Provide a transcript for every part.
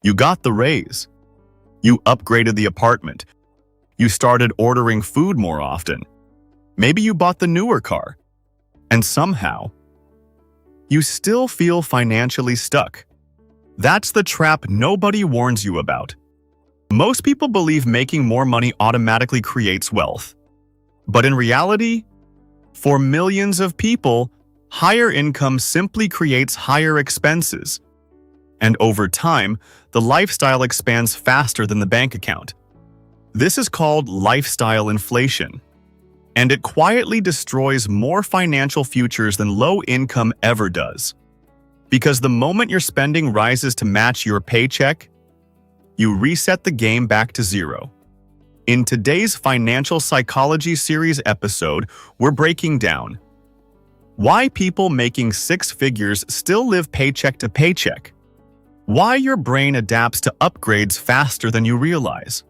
You got the raise. You upgraded the apartment. You started ordering food more often. Maybe you bought the newer car. And somehow, you still feel financially stuck. That's the trap nobody warns you about. Most people believe making more money automatically creates wealth. But in reality, for millions of people, higher income simply creates higher expenses. And over time, the lifestyle expands faster than the bank account. This is called lifestyle inflation. And it quietly destroys more financial futures than low income ever does. Because the moment your spending rises to match your paycheck, you reset the game back to zero. In today's Financial Psychology Series episode, we're breaking down why people making six figures still live paycheck to paycheck, why your brain adapts to upgrades faster than you realize,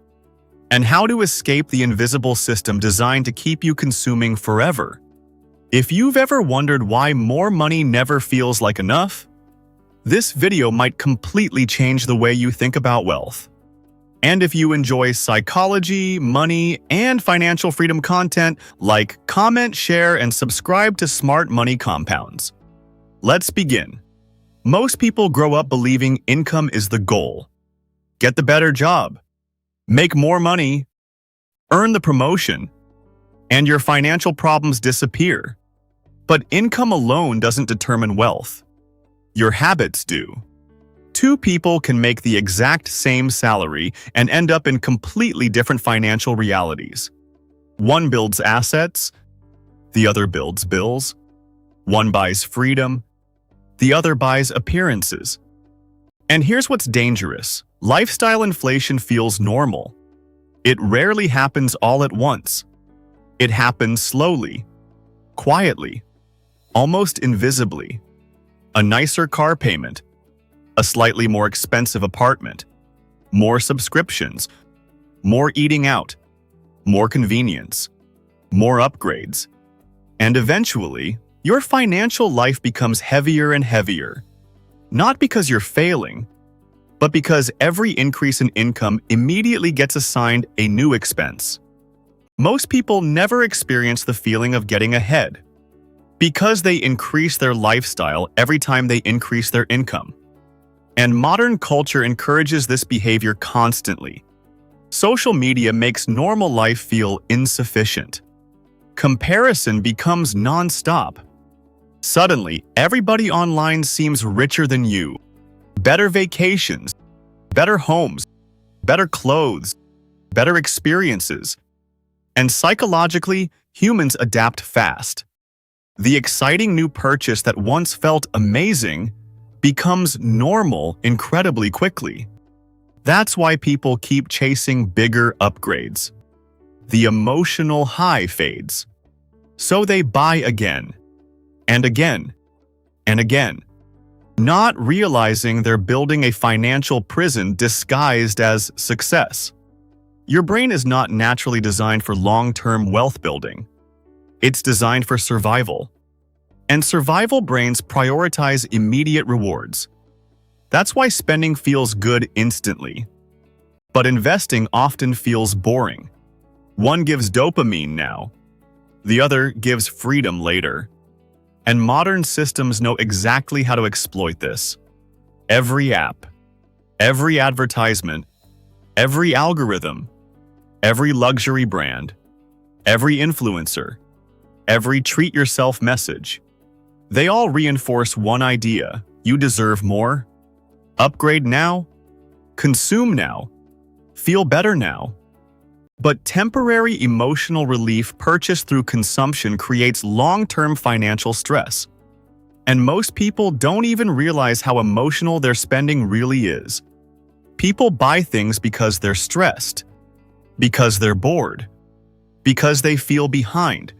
and how to escape the invisible system designed to keep you consuming forever. If you've ever wondered why more money never feels like enough, this video might completely change the way you think about wealth. And if you enjoy psychology, money, and financial freedom content, like, comment, share, and subscribe to Smart Money Compounds. Let's begin. Most people grow up believing income is the goal. Get the better job, make more money, earn the promotion, and your financial problems disappear. But income alone doesn't determine wealth. Your habits do. Two people can make the exact same salary and end up in completely different financial realities. One builds assets, the other builds bills. One buys freedom, the other buys appearances. And here's what's dangerous. Lifestyle inflation feels normal. It rarely happens all at once. It happens slowly, quietly, almost invisibly. A nicer car payment, a slightly more expensive apartment, more subscriptions, more eating out, more convenience, more upgrades. And eventually, your financial life becomes heavier and heavier. Not because you're failing, but because every increase in income immediately gets assigned a new expense. Most people never experience the feeling of getting ahead, because they increase their lifestyle every time they increase their income. And modern culture encourages this behavior constantly. Social media makes normal life feel insufficient. Comparison becomes non-stop. Suddenly, everybody online seems richer than you. Better vacations, better homes, better clothes, better experiences. And psychologically, humans adapt fast. The exciting new purchase that once felt amazing becomes normal incredibly quickly. That's why people keep chasing bigger upgrades. The emotional high fades. So they buy again, and again, and again, not realizing they're building a financial prison disguised as success. Your brain is not naturally designed for long-term wealth building. It's designed for survival. And survival brains prioritize immediate rewards. That's why spending feels good instantly. But investing often feels boring. One gives dopamine now. The other gives freedom later. And modern systems know exactly how to exploit this. Every app, every advertisement, every algorithm, every luxury brand, every influencer, every treat-yourself message. They all reinforce one idea: you deserve more. Upgrade now. Consume now. Feel better now. But temporary emotional relief purchased through consumption creates long-term financial stress. And most people don't even realize how emotional their spending really is. People buy things because they're stressed, because they're bored, because they feel behind,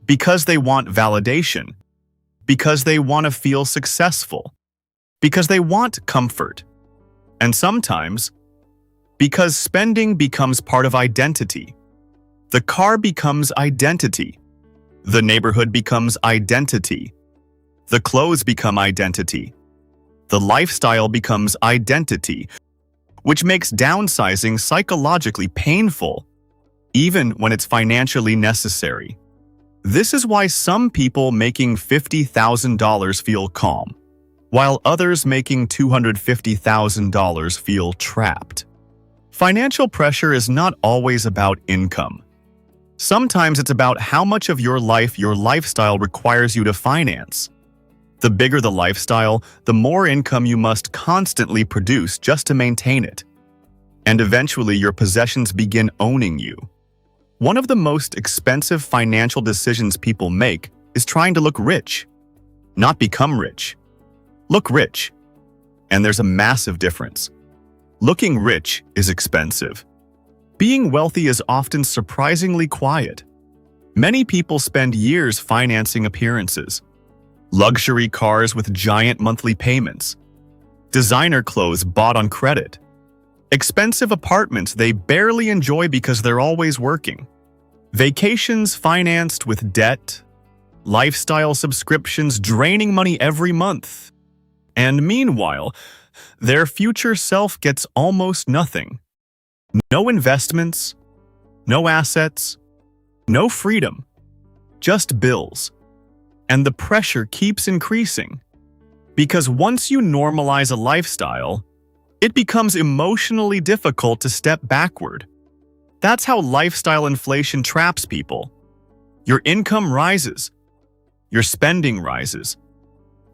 because they want validation, because they want to feel successful, because they want comfort, and sometimes because spending becomes part of identity. The car becomes identity. The neighborhood becomes identity. The clothes become identity. The lifestyle becomes identity. which makes downsizing psychologically painful, even when it's financially necessary. This is why some people making $50,000 feel calm, while others making $250,000 feel trapped. Financial pressure is not always about income. Sometimes it's about how much of your lifestyle requires you to finance. The bigger the lifestyle, the more income you must constantly produce just to maintain it. And eventually your possessions begin owning you. One of the most expensive financial decisions people make is trying to look rich, not become rich. Look rich. And there's a massive difference. Looking rich is expensive. Being wealthy is often surprisingly quiet. Many people spend years financing appearances. Luxury cars with giant monthly payments. Designer clothes bought on credit. Expensive apartments they barely enjoy because they're always working. Vacations financed with debt. Lifestyle subscriptions draining money every month. And meanwhile, their future self gets almost nothing. No investments, no assets, no freedom, just bills. And the pressure keeps increasing. Because once you normalize a lifestyle, it becomes emotionally difficult to step backward. That's how lifestyle inflation traps people. Your income rises, your spending rises,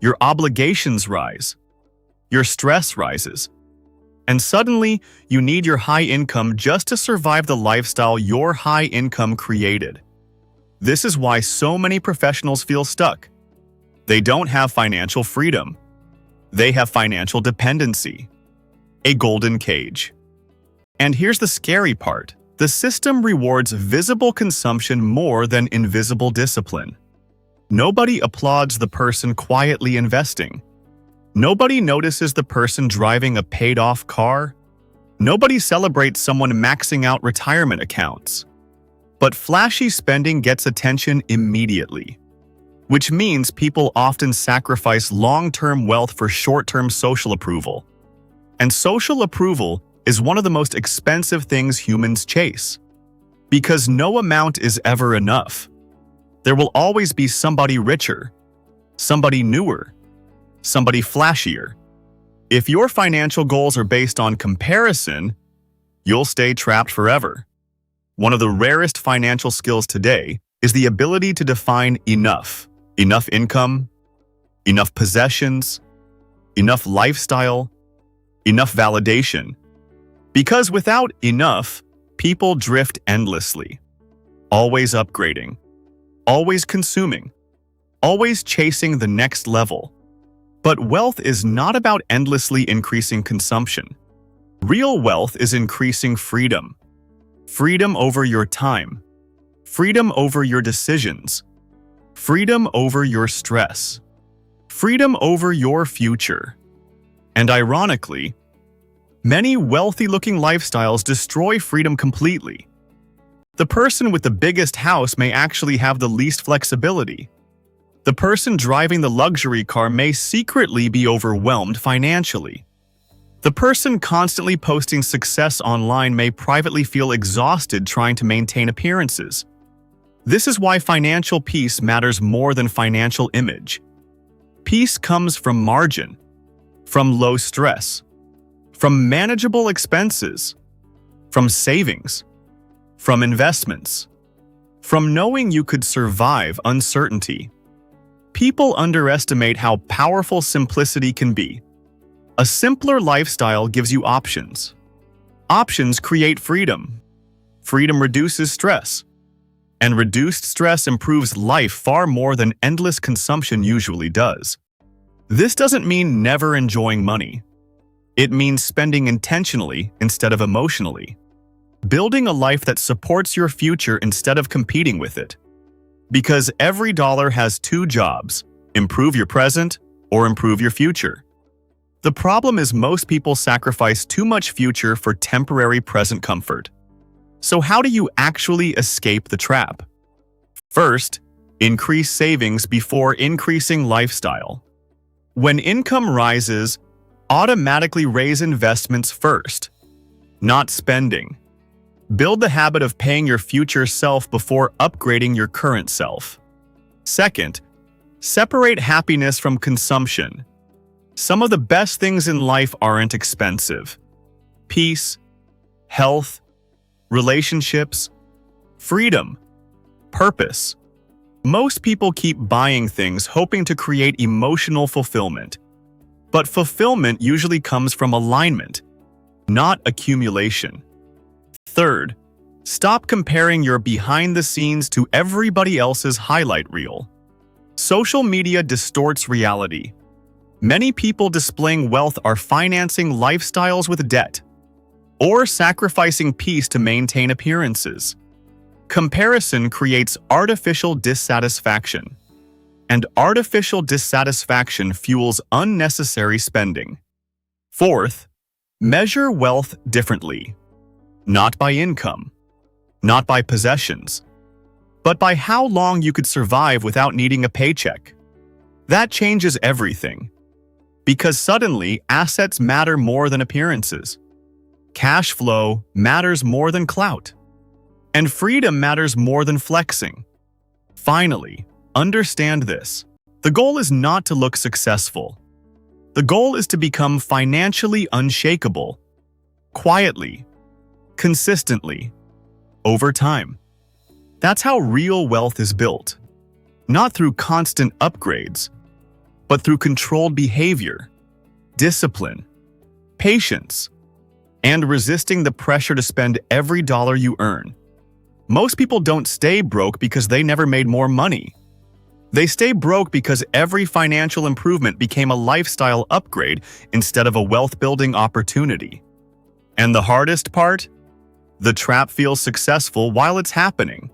your obligations rise, your stress rises. And suddenly, you need your high income just to survive the lifestyle your high income created. This is why so many professionals feel stuck. They don't have financial freedom. They have financial dependency. A golden cage. And here's the scary part. The system rewards visible consumption more than invisible discipline. Nobody applauds the person quietly investing. Nobody notices the person driving a paid-off car. Nobody celebrates someone maxing out retirement accounts. But flashy spending gets attention immediately, which means people often sacrifice long-term wealth for short-term social approval. And social approval is one of the most expensive things humans chase. Because no amount is ever enough. There will always be somebody richer, somebody newer, somebody flashier. If your financial goals are based on comparison, you'll stay trapped forever. One of the rarest financial skills today is the ability to define enough. Enough income, enough possessions, enough lifestyle, enough validation. Because without enough, people drift endlessly. Always upgrading, always consuming, always chasing the next level. But wealth is not about endlessly increasing consumption. Real wealth is increasing freedom. Freedom over your time. Freedom over your decisions. Freedom over your stress. Freedom over your future. And ironically, many wealthy-looking lifestyles destroy freedom completely. The person with the biggest house may actually have the least flexibility. The person driving the luxury car may secretly be overwhelmed financially. The person constantly posting success online may privately feel exhausted trying to maintain appearances. This is why financial peace matters more than financial image. Peace comes from margin, from low stress, from manageable expenses, from savings, from investments, from knowing you could survive uncertainty. People underestimate how powerful simplicity can be. A simpler lifestyle gives you options. Options create freedom. Freedom reduces stress. And reduced stress improves life far more than endless consumption usually does. This doesn't mean never enjoying money. It means spending intentionally instead of emotionally. Building a life that supports your future instead of competing with it. Because every dollar has two jobs: improve your present or improve your future. The problem is most people sacrifice too much future for temporary present comfort. So how do you actually escape the trap? First, increase savings before increasing lifestyle. When income rises, automatically raise investments first, not spending. Build the habit of paying your future self before upgrading your current self. Second, separate happiness from consumption. Some of the best things in life aren't expensive. Peace, health, relationships, freedom, purpose. Most people keep buying things hoping to create emotional fulfillment. But fulfillment usually comes from alignment, not accumulation. Third, stop comparing your behind the scenes to everybody else's highlight reel. Social media distorts reality. Many people displaying wealth are financing lifestyles with debt or sacrificing peace to maintain appearances. Comparison creates artificial dissatisfaction, and artificial dissatisfaction fuels unnecessary spending. Fourth, measure wealth differently. Not by income, not by possessions, but by how long you could survive without needing a paycheck. That changes everything, because suddenly assets matter more than appearances. Cash flow matters more than clout, and freedom matters more than flexing. Finally, understand this. The goal is not to look successful. The goal is to become financially unshakable, quietly, consistently, over time. That's how real wealth is built. Not through constant upgrades, but through controlled behavior, discipline, patience, and resisting the pressure to spend every dollar you earn. Most people don't stay broke because they never made more money. They stay broke because every financial improvement became a lifestyle upgrade instead of a wealth-building opportunity. And the hardest part? The trap feels successful while it's happening.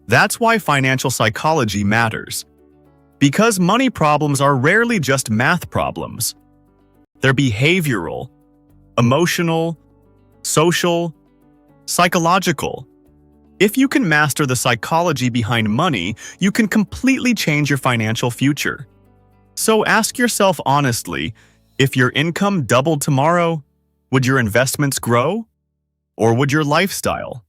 That's why financial psychology matters. Because money problems are rarely just math problems. They're behavioral, emotional, social, psychological. If you can master the psychology behind money, you can completely change your financial future. So ask yourself honestly, if your income doubled tomorrow, would your investments grow? Or would your lifestyle?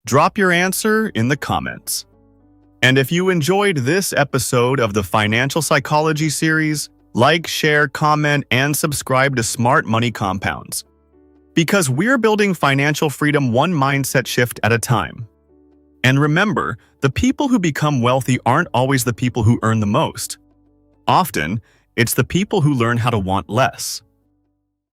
Drop your answer in the comments. And if you enjoyed this episode of the Financial Psychology series, like, share, comment, and subscribe to Smart Money Compounds. Because we're building financial freedom one mindset shift at a time. And remember, the people who become wealthy aren't always the people who earn the most. Often, it's the people who learn how to want less.